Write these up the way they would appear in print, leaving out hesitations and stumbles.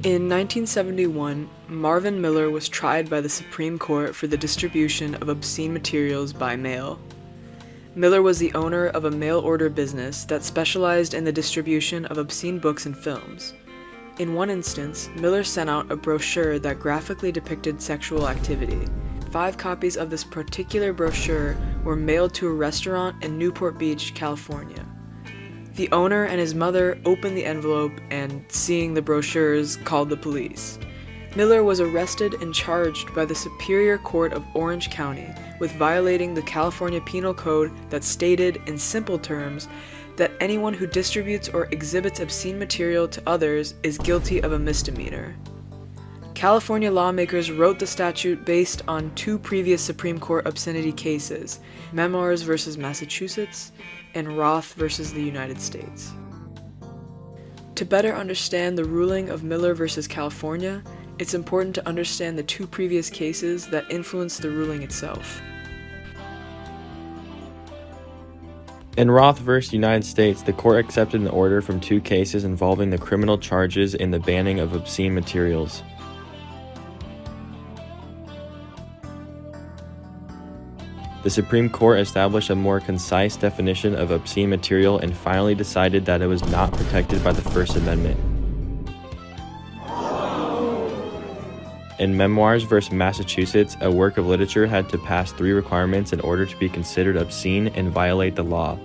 In 1971, Marvin Miller was tried by the Supreme Court for the distribution of obscene materials by mail. Miller was the owner of a mail-order business that specialized in the distribution of obscene books and films. In one instance, Miller sent out a brochure that graphically depicted sexual activity. 5 copies of this particular brochure were mailed to a restaurant in Newport Beach, California. The owner and his mother opened the envelope and, seeing the brochures, called the police. Miller was arrested and charged by the Superior Court of Orange County with violating the California Penal Code that stated, in simple terms, that anyone who distributes or exhibits obscene material to others is guilty of a misdemeanor. California lawmakers wrote the statute based on 2 previous Supreme Court obscenity cases, Memoirs v. Massachusetts and Roth v. the United States. To better understand the ruling of Miller v. California, it's important to understand the 2 previous cases that influenced the ruling itself. In Roth v. United States, the court accepted an order from 2 cases involving the criminal charges in the banning of obscene materials. The Supreme Court established a more concise definition of obscene material and finally decided that it was not protected by the First Amendment. In Memoirs v. Massachusetts, a work of literature had to pass 3 requirements in order to be considered obscene and violate the law.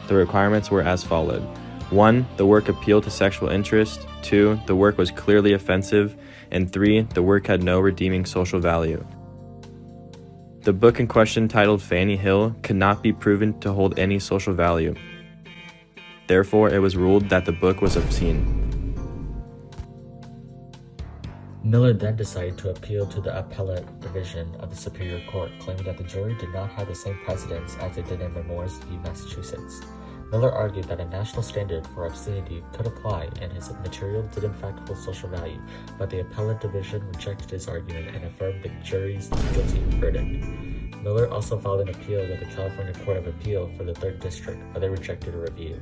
The requirements were as followed. 1. The work appealed to sexual interest. 2. The work was clearly offensive. And 3. The work had no redeeming social value. The book in question, titled Fanny Hill, could not be proven to hold any social value. Therefore, it was ruled that the book was obscene. Miller then decided to appeal to the appellate division of the Superior Court, claiming that the jury did not have the same precedents as they did in Memoirs v. Massachusetts. Miller argued that a national standard for obscenity could apply and his material did in fact hold social value, but the appellate division rejected his argument and affirmed the jury's guilty verdict. Miller also filed an appeal with the California Court of Appeal for the 3rd District, but they rejected a review.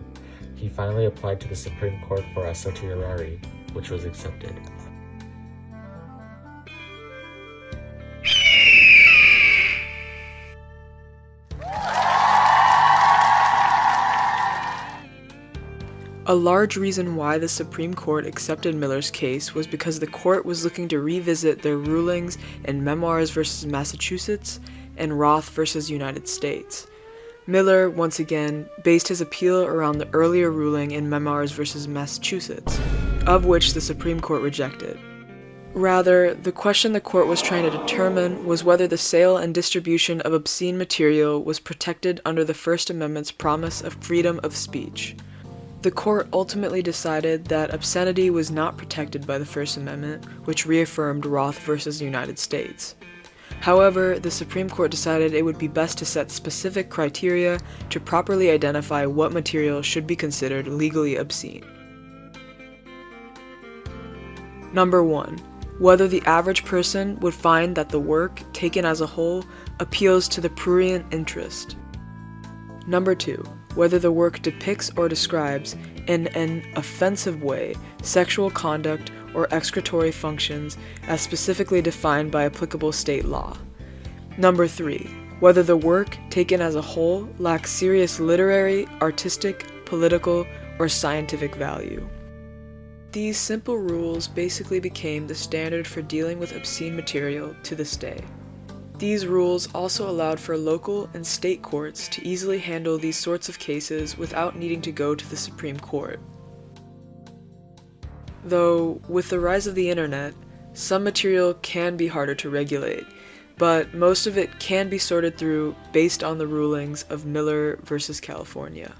He finally applied to the Supreme Court for a certiorari, which was accepted. A large reason why the Supreme Court accepted Miller's case was because the court was looking to revisit their rulings in Memoirs v. Massachusetts and Roth v. United States. Miller, once again, based his appeal around the earlier ruling in Memoirs v. Massachusetts, of which the Supreme Court rejected. Rather, the question the court was trying to determine was whether the sale and distribution of obscene material was protected under the First Amendment's promise of freedom of speech. The court ultimately decided that obscenity was not protected by the First Amendment, which reaffirmed Roth v. United States. However, the Supreme Court decided it would be best to set specific criteria to properly identify what material should be considered legally obscene. Number 1. Whether the average person would find that the work, taken as a whole, appeals to the prurient interest. Number 2. Whether the work depicts or describes, in an offensive way, sexual conduct or excretory functions as specifically defined by applicable state law. Number 3. Whether the work, taken as a whole, lacks serious literary, artistic, political, or scientific value. These simple rules basically became the standard for dealing with obscene material to this day. These rules also allowed for local and state courts to easily handle these sorts of cases without needing to go to the Supreme Court. Though, with the rise of the internet, some material can be harder to regulate, but most of it can be sorted through based on the rulings of Miller v. California.